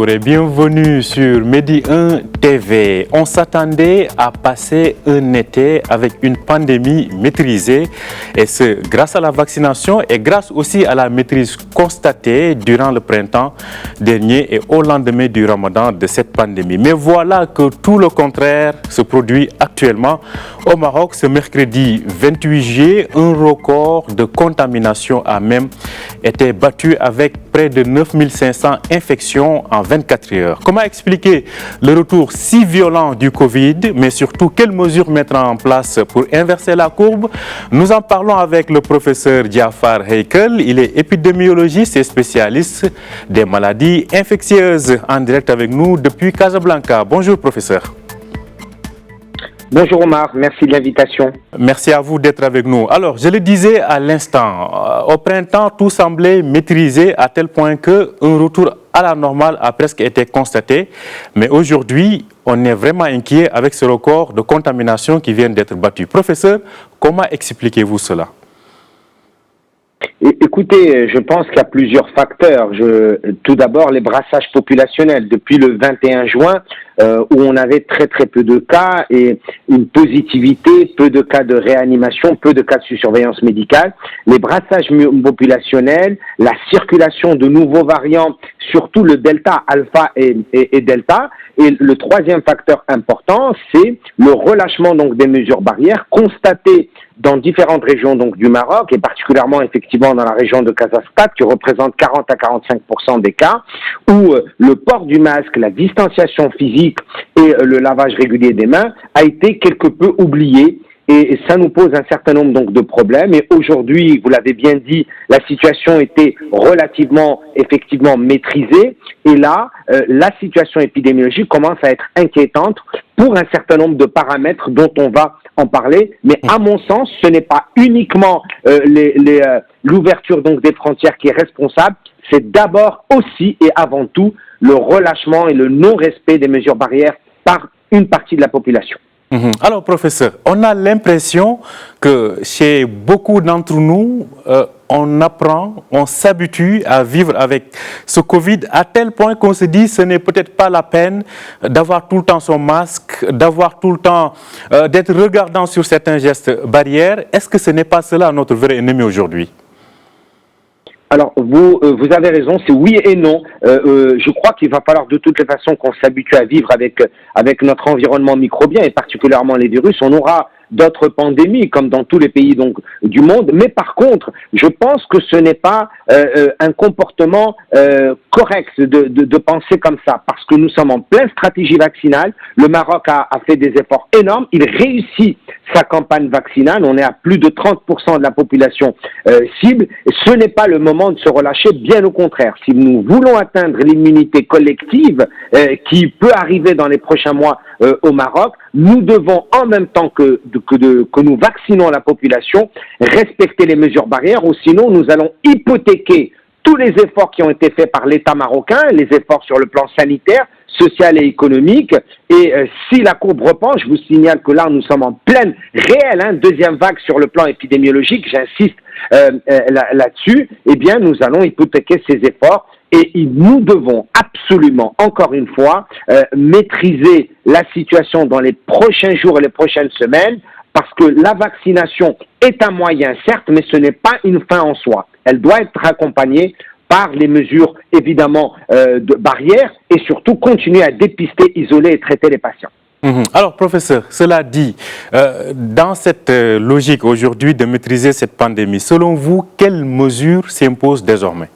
bonjour et bienvenue sur Medi 1 TV. On s'attendait à passer un été avec une pandémie maîtrisée et ce grâce à la vaccination et grâce aussi à la maîtrise constatée durant le printemps dernier et au lendemain du Ramadan de cette pandémie. Mais voilà que tout le contraire se produit actuellement au Maroc. Ce mercredi 28 juillet, un record de contamination a même été battu avec près de 9500 infections en 24 heures. Comment expliquer le retour si violent du Covid, mais surtout quelles mesures mettre en place pour inverser la courbe? Nous en parlons avec le professeur Diafar Heikel. Il est épidémiologiste et spécialiste des maladies infectieuses, en direct avec nous depuis Casablanca. Bonjour professeur. Bonjour Omar, merci de l'invitation. Merci à vous d'être avec nous. Alors, je le disais à l'instant, au printemps, tout semblait maîtrisé à tel point qu'un retour à la normale a presque été constaté. Mais aujourd'hui, on est vraiment inquiet avec ce record de contamination qui vient d'être battu. Professeur, comment expliquez-vous cela? Écoutez, je pense qu'il y a plusieurs facteurs. Tout d'abord, les brassages populationnels. Depuis le 21 juin, où on avait très peu de cas et une positivité, peu de cas de réanimation, peu de cas de surveillance médicale. Les brassages populationnels, la circulation de nouveaux variants, surtout le Delta, Alpha et Delta. Et le troisième facteur important, c'est le relâchement donc des mesures barrières constatées dans différentes régions donc du Maroc et particulièrement effectivement dans la région de Casablanca qui représente 40 à 45% des cas où le port du masque, la distanciation physique et le lavage régulier des mains a été quelque peu oublié. Et ça nous pose un certain nombre donc de problèmes. Et aujourd'hui, vous l'avez bien dit, la situation était relativement, effectivement, maîtrisée. Et là, la situation épidémiologique commence à être inquiétante pour un certain nombre de paramètres dont on va en parler. Mais à mon sens, ce n'est pas uniquement l'ouverture donc des frontières qui est responsable. C'est d'abord aussi et avant tout le relâchement et le non-respect des mesures barrières par une partie de la population. Alors, professeur, on a l'impression que chez beaucoup d'entre nous, on apprend, on s'habitue à vivre avec ce Covid à tel point qu'on se dit que ce n'est peut-être pas la peine d'avoir tout le temps son masque, d'avoir tout le temps, d'être regardant sur certains gestes barrières. Est-ce que ce n'est pas cela notre vrai ennemi aujourd'hui? Alors, vous avez raison, c'est oui et non. Je crois qu'il va falloir de toutes les façons qu'on s'habitue à vivre avec notre environnement microbien et particulièrement les virus. On aura d'autres pandémies comme dans tous les pays donc du monde, mais par contre, je pense que ce n'est pas un comportement correct de penser comme ça, parce que nous sommes en pleine stratégie vaccinale. Le Maroc a fait des efforts énormes, il réussit sa campagne vaccinale, on est à plus de 30% de la population cible. Ce n'est pas le moment de se relâcher, bien au contraire. Si nous voulons atteindre l'immunité collective qui peut arriver dans les prochains mois au Maroc, nous devons en même temps que nous vaccinons la population, respecter les mesures barrières, ou sinon nous allons hypothéquer tous les efforts qui ont été faits par l'État marocain, les efforts sur le plan sanitaire, social et économique. Et si la courbe reprend, je vous signale que là nous sommes en pleine réelle deuxième vague sur le plan épidémiologique, j'insiste là-dessus, eh bien nous allons hypothéquer ces efforts. Et nous devons absolument, encore une fois, maîtriser la situation dans les prochains jours et les prochaines semaines, parce que la vaccination est un moyen, certes, mais ce n'est pas une fin en soi. Elle doit être accompagnée par les mesures, évidemment, de barrières et surtout continuer à dépister, isoler et traiter les patients. Alors, professeur, cela dit, dans cette logique aujourd'hui de maîtriser cette pandémie, selon vous, quelles mesures s'imposent désormais?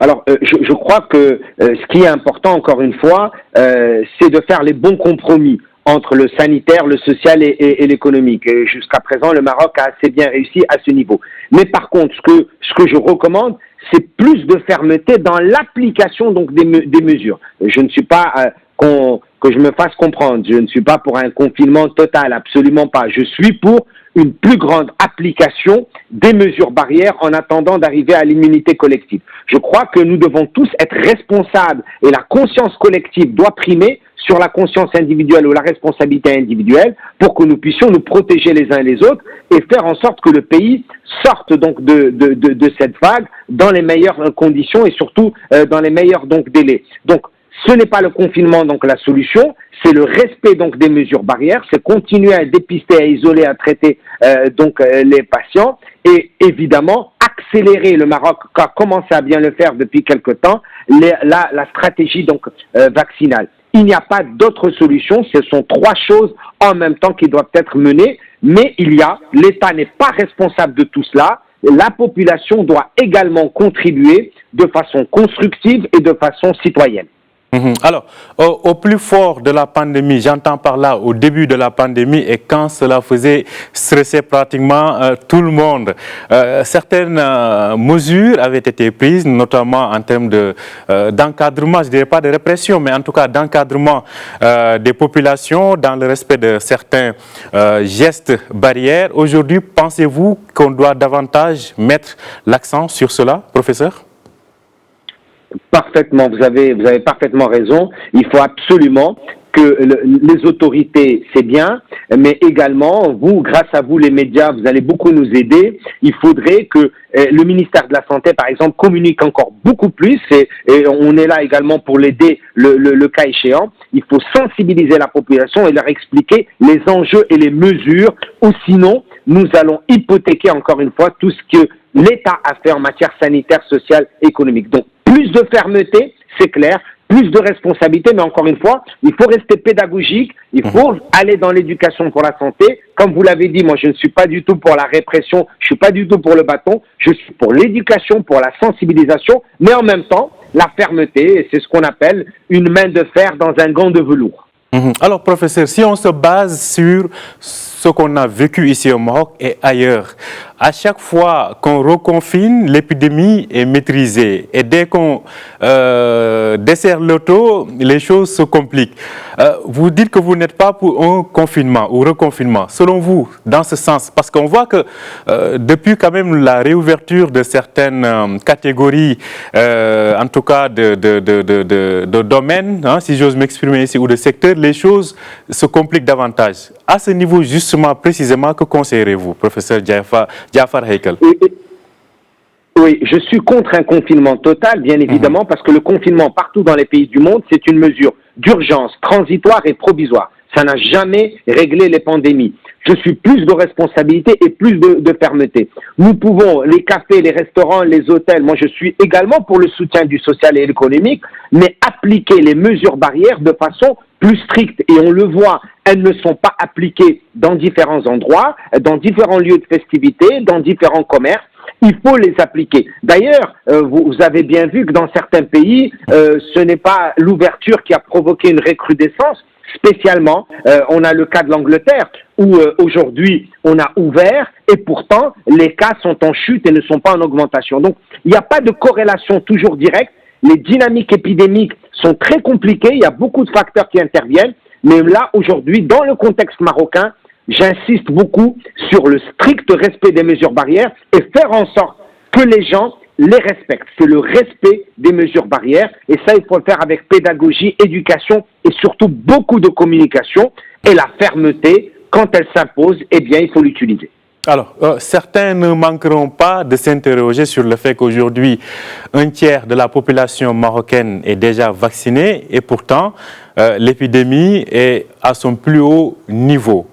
Alors, je crois que ce qui est important, encore une fois, c'est de faire les bons compromis entre le sanitaire, le social et l'économique. Et jusqu'à présent, le Maroc a assez bien réussi à ce niveau. Mais par contre, ce que je recommande, c'est plus de fermeté dans l'application donc des mesures. Je ne suis pas que je me fasse comprendre. Je ne suis pas pour un confinement total, absolument pas. Je suis pour une plus grande application des mesures barrières en attendant d'arriver à l'immunité collective. Je crois que nous devons tous être responsables et la conscience collective doit primer sur la conscience individuelle ou la responsabilité individuelle pour que nous puissions nous protéger les uns et les autres et faire en sorte que le pays sorte donc de cette vague dans les meilleures conditions et surtout dans les meilleurs donc délais. Donc, ce n'est pas le confinement donc la solution, c'est le respect donc des mesures barrières, c'est continuer à dépister, à isoler, à traiter les patients et évidemment accélérer. Le Maroc a commencé à bien le faire depuis quelque temps, la stratégie donc vaccinale. Il n'y a pas d'autre solution, ce sont trois choses en même temps qui doivent être menées, mais l'État n'est pas responsable de tout cela. La population doit également contribuer de façon constructive et de façon citoyenne. Alors, au plus fort de la pandémie, j'entends par là au début de la pandémie et quand cela faisait stresser pratiquement tout le monde, certaines mesures avaient été prises, notamment en termes d'encadrement, je ne dirais pas de répression, mais en tout cas d'encadrement des populations dans le respect de certains gestes barrières. Aujourd'hui, pensez-vous qu'on doit davantage mettre l'accent sur cela, professeur ? Parfaitement, vous avez parfaitement raison. Il faut absolument que les autorités, c'est bien, mais également, vous, grâce à vous, les médias, vous allez beaucoup nous aider. Il faudrait que le ministère de la Santé, par exemple, communique encore beaucoup plus et on est là également pour l'aider le cas échéant. Il faut sensibiliser la population et leur expliquer les enjeux et les mesures, ou sinon, nous allons hypothéquer encore une fois tout ce que l'État a fait en matière sanitaire, sociale, économique. Donc, plus de fermeté, c'est clair, plus de responsabilité, mais encore une fois, il faut rester pédagogique, il faut aller dans l'éducation pour la santé. Comme vous l'avez dit, moi je ne suis pas du tout pour la répression, je ne suis pas du tout pour le bâton, je suis pour l'éducation, pour la sensibilisation, mais en même temps, la fermeté, et c'est ce qu'on appelle une main de fer dans un gant de velours. Alors, professeur, si on se base sur ce qu'on a vécu ici au Maroc et ailleurs, à chaque fois qu'on reconfine, l'épidémie est maîtrisée. Et dès qu'on desserre l'auto, les choses se compliquent. Vous dites que vous n'êtes pas pour un confinement ou reconfinement. Selon vous, dans ce sens, parce qu'on voit que depuis quand même la réouverture de certaines catégories, en tout cas de domaines, hein, si j'ose m'exprimer ici, ou de secteurs, les choses se compliquent davantage. À ce niveau, justement, précisément, que conseillerez-vous, professeur Jaafar Haikal? Oui, je suis contre un confinement total, bien évidemment, parce que le confinement partout dans les pays du monde, c'est une mesure d'urgence, transitoire et provisoire. Ça n'a jamais réglé les pandémies. Je suis plus de responsabilité et plus de fermeté. Nous pouvons, les cafés, les restaurants, les hôtels, moi je suis également pour le soutien du social et économique, mais appliquer les mesures barrières de façon plus stricte. Et on le voit, elles ne sont pas appliquées dans différents endroits, dans différents lieux de festivité, dans différents commerces. Il faut les appliquer. D'ailleurs, vous avez bien vu que dans certains pays, ce n'est pas l'ouverture qui a provoqué une recrudescence. Spécialement, on a le cas de l'Angleterre où aujourd'hui on a ouvert et pourtant les cas sont en chute et ne sont pas en augmentation. Donc il n'y a pas de corrélation toujours directe. Les dynamiques épidémiques sont très compliquées, il y a beaucoup de facteurs qui interviennent, mais là aujourd'hui dans le contexte marocain, j'insiste beaucoup sur le strict respect des mesures barrières et faire en sorte que les gens les respectent. C'est le respect des mesures barrières et ça, il faut le faire avec pédagogie, éducation et surtout beaucoup de communication. Et la fermeté, quand elle s'impose, eh bien, il faut l'utiliser. Alors, certains ne manqueront pas de s'interroger sur le fait qu'aujourd'hui, un tiers de la population marocaine est déjà vaccinée et pourtant, l'épidémie est à son plus haut niveau.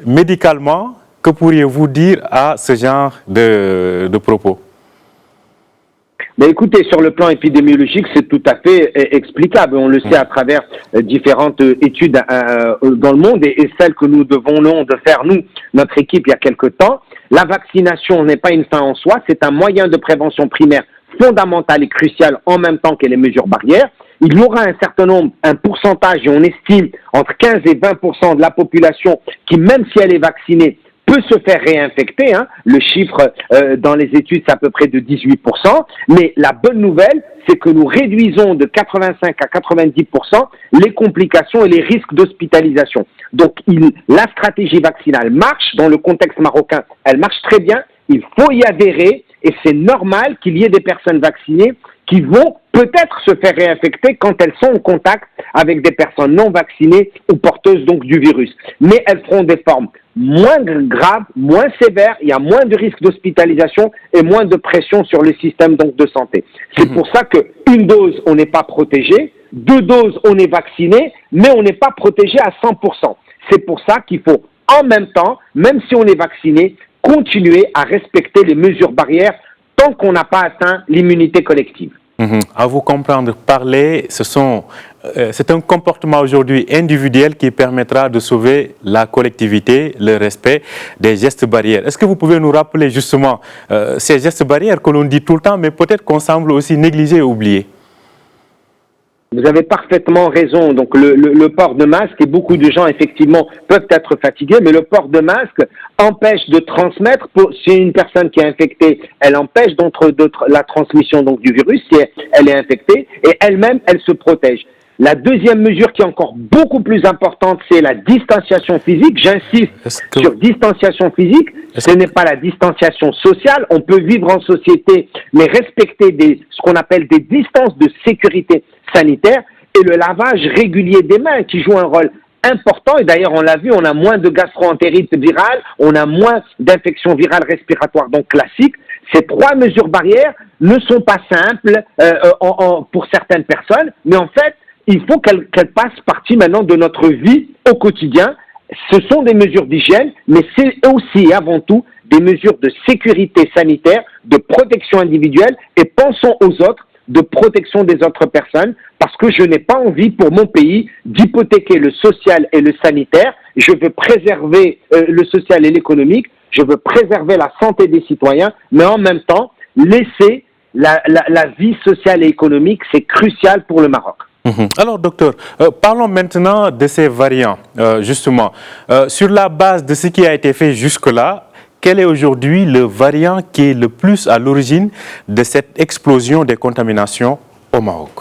Médicalement, que pourriez-vous dire à ce genre de propos ? Mais écoutez, sur le plan épidémiologique, c'est tout à fait explicable. On le sait à travers différentes études dans le monde et celles que nous devons de faire, nous, notre équipe, il y a quelque temps. La vaccination n'est pas une fin en soi, c'est un moyen de prévention primaire fondamental et crucial en même temps que les mesures barrières. Il y aura un certain nombre, un pourcentage, et on estime entre 15 et 20% de la population qui, même si elle est vaccinée, peut se faire réinfecter. Hein. Le chiffre dans les études, c'est à peu près de 18%. Mais la bonne nouvelle, c'est que nous réduisons de 85 à 90% les complications et les risques d'hospitalisation. Donc, la stratégie vaccinale marche dans le contexte marocain. Elle marche très bien. Il faut y adhérer et c'est normal qu'il y ait des personnes vaccinées qui vont peut-être se faire réinfecter quand elles sont en contact avec des personnes non vaccinées ou porteuses donc du virus. Mais elles feront des formes moins graves, moins sévères, il y a moins de risques d'hospitalisation et moins de pression sur le système donc de santé. C'est pour ça qu'une dose, on n'est pas protégé, 2 doses, on est vacciné, mais on n'est pas protégé à 100%. C'est pour ça qu'il faut en même temps, même si on est vacciné, continuer à respecter les mesures barrières tant qu'on n'a pas atteint l'immunité collective. À vous comprendre, parler, c'est un comportement aujourd'hui individuel qui permettra de sauver la collectivité, le respect des gestes barrières. Est-ce que vous pouvez nous rappeler justement ces gestes barrières que l'on dit tout le temps, mais peut-être qu'on semble aussi négliger et oublier? Vous avez parfaitement raison. Donc le port de masque, et beaucoup de gens effectivement peuvent être fatigués, mais le port de masque empêche de transmettre. Si une personne qui est infectée, elle empêche la transmission donc du virus si elle est infectée, et elle-même elle se protège. La deuxième mesure qui est encore beaucoup plus importante, c'est la distanciation physique. J'insiste sur distanciation physique. Ce n'est pas la distanciation sociale. On peut vivre en société, mais respecter ce qu'on appelle des distances de sécurité sanitaire, et le lavage régulier des mains qui joue un rôle important. Et d'ailleurs, on l'a vu, on a moins de gastro-entérite virale, on a moins d'infections virales respiratoires donc classiques. Ces 3 mesures barrières ne sont pas simples pour certaines personnes, mais en fait, il faut qu'elles fassent partie maintenant de notre vie au quotidien. Ce sont des mesures d'hygiène, mais c'est aussi et avant tout des mesures de sécurité sanitaire, de protection individuelle, et pensons aux autres, de protection des autres personnes, parce que je n'ai pas envie pour mon pays d'hypothéquer le social et le sanitaire. Je veux préserver le social et l'économique, je veux préserver la santé des citoyens, mais en même temps, laisser la vie sociale et économique, c'est crucial pour le Maroc. Alors, docteur, parlons maintenant de ces variants, justement. Sur la base de ce qui a été fait jusque-là, quel est aujourd'hui le variant qui est le plus à l'origine de cette explosion des contaminations au Maroc?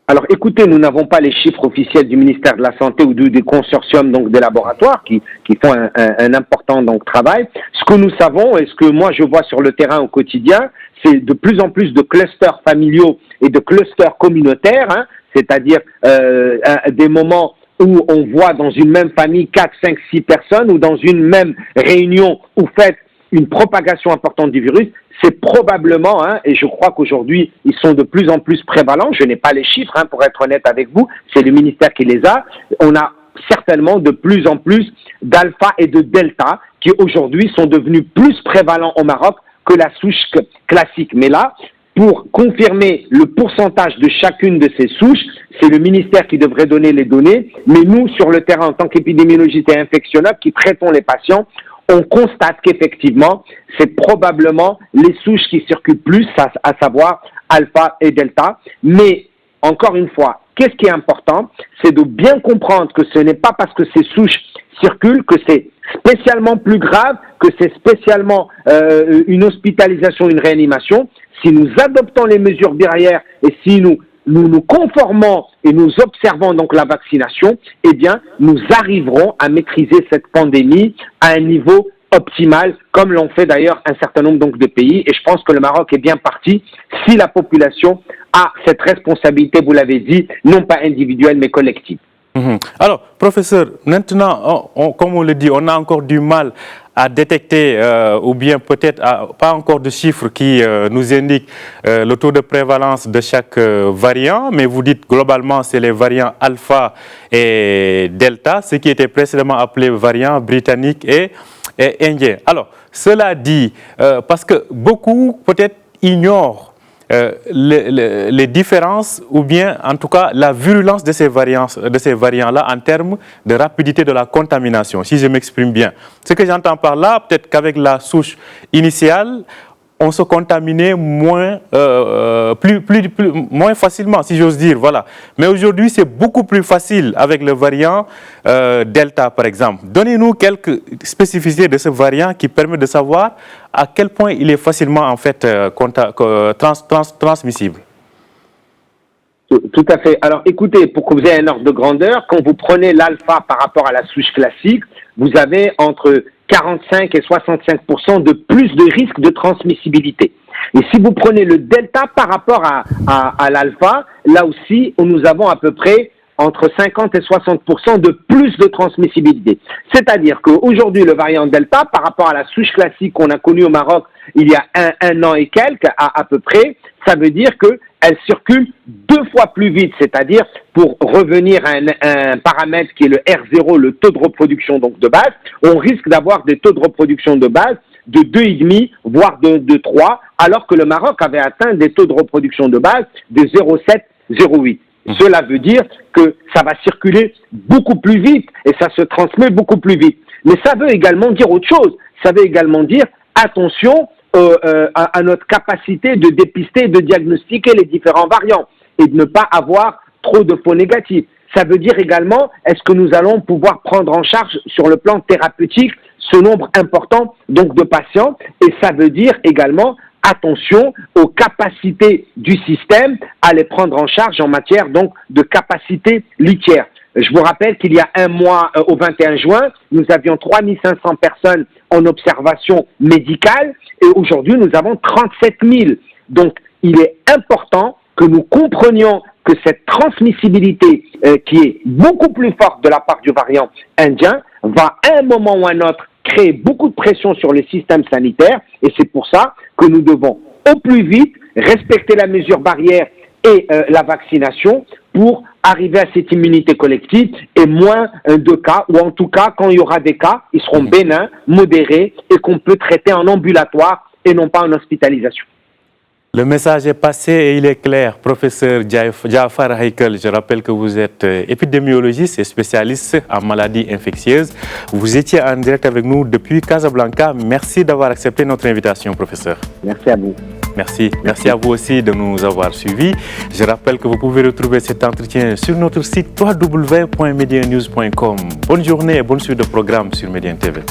Alors écoutez, nous n'avons pas les chiffres officiels du ministère de la Santé ou des consortiums donc des laboratoires qui font un important donc travail. Ce que nous savons et ce que moi je vois sur le terrain au quotidien, c'est de plus en plus de clusters familiaux et de clusters communautaires, c'est-à-dire des moments où on voit dans une même famille 4, 5, 6 personnes, ou dans une même réunion où fait une propagation importante du virus. C'est probablement, et je crois qu'aujourd'hui, ils sont de plus en plus prévalents. Je n'ai pas les chiffres, pour être honnête avec vous. C'est le ministère qui les a. On a certainement de plus en plus d'alpha et de delta qui aujourd'hui sont devenus plus prévalents au Maroc que la souche classique. Mais là, pour confirmer le pourcentage de chacune de ces souches, c'est le ministère qui devrait donner les données. Mais nous, sur le terrain, en tant qu'épidémiologistes et infectiologues qui traitons les patients, on constate qu'effectivement, c'est probablement les souches qui circulent plus, à savoir alpha et delta. Mais, encore une fois, qu'est-ce qui est important? C'est de bien comprendre que ce n'est pas parce que ces souches circulent que c'est spécialement plus grave, que c'est spécialement une hospitalisation, une réanimation. Si nous adoptons les mesures barrières et si nous conformons et nous observons donc la vaccination, eh bien, nous arriverons à maîtriser cette pandémie à un niveau optimal, comme l'ont fait d'ailleurs un certain nombre donc de pays. Et je pense que le Maroc est bien parti si la population a cette responsabilité, vous l'avez dit, non pas individuelle mais collective. Alors, professeur, maintenant, comme on le dit, on a encore du mal à détecter, ou bien peut-être pas encore de chiffres qui nous indiquent le taux de prévalence de chaque variant, mais vous dites globalement c'est les variants alpha et delta, ce qui était précédemment appelé variant britannique et indien. Alors, cela dit, parce que beaucoup peut-être ignorent les différences ou bien en tout cas la virulence de ces variants-là en termes de rapidité de la contamination, si je m'exprime bien. Ce que j'entends par là, peut-être qu'avec la souche initiale, on se contaminait moins facilement, si j'ose dire. Voilà. Mais aujourd'hui, c'est beaucoup plus facile avec le variant Delta, par exemple. Donnez-nous quelques spécificités de ce variant qui permet de savoir à quel point il est facilement en fait transmissible. Tout à fait. Alors écoutez, pour que vous ayez un ordre de grandeur, quand vous prenez l'alpha par rapport à la souche classique, vous avez entre 45 et 65% de plus de risque de transmissibilité. Et si vous prenez le delta par rapport à l'alpha, là aussi, nous avons à peu près entre 50 et 60% de plus de transmissibilité. C'est-à-dire qu'aujourd'hui, le variant delta, par rapport à la souche classique qu'on a connue au Maroc il y a un an et quelques, à peu près, ça veut dire qu'elle circule 2 fois plus vite. C'est-à-dire, pour revenir à un paramètre qui est le R0, le taux de reproduction donc de base, on risque d'avoir des taux de reproduction de base de 2,5, voire de 3, alors que le Maroc avait atteint des taux de reproduction de base de 0,7, 0,8. Cela veut dire que ça va circuler beaucoup plus vite et ça se transmet beaucoup plus vite. Mais ça veut également dire autre chose. Ça veut également dire attention à notre capacité de dépister et de diagnostiquer les différents variants et de ne pas avoir trop de faux négatifs. Ça veut dire également, est-ce que nous allons pouvoir prendre en charge sur le plan thérapeutique ce nombre important donc de patients, et ça veut dire également attention aux capacités du système à les prendre en charge en matière donc de capacité litière. Je vous rappelle qu'il y a un mois, au 21 juin, nous avions 3500 personnes en observation médicale et aujourd'hui nous avons 37 000. Donc il est important que nous comprenions que cette transmissibilité qui est beaucoup plus forte de la part du variant indien va à un moment ou à un autre créer beaucoup de pression sur les systèmes sanitaires et c'est pour ça que nous devons au plus vite respecter la mesure barrière et la vaccination pour arriver à cette immunité collective et moins de cas, ou en tout cas, quand il y aura des cas, ils seront bénins, modérés et qu'on peut traiter en ambulatoire et non pas en hospitalisation. Le message est passé et il est clair. Professeur Jaafar Haikal, je rappelle que vous êtes épidémiologiste et spécialiste en maladies infectieuses. Vous étiez en direct avec nous depuis Casablanca. Merci d'avoir accepté notre invitation, professeur. Merci à vous. Merci. Merci à vous aussi de nous avoir suivis. Je rappelle que vous pouvez retrouver cet entretien sur notre site www.medianews.com. Bonne journée et bonne suite de programme sur Médien TV.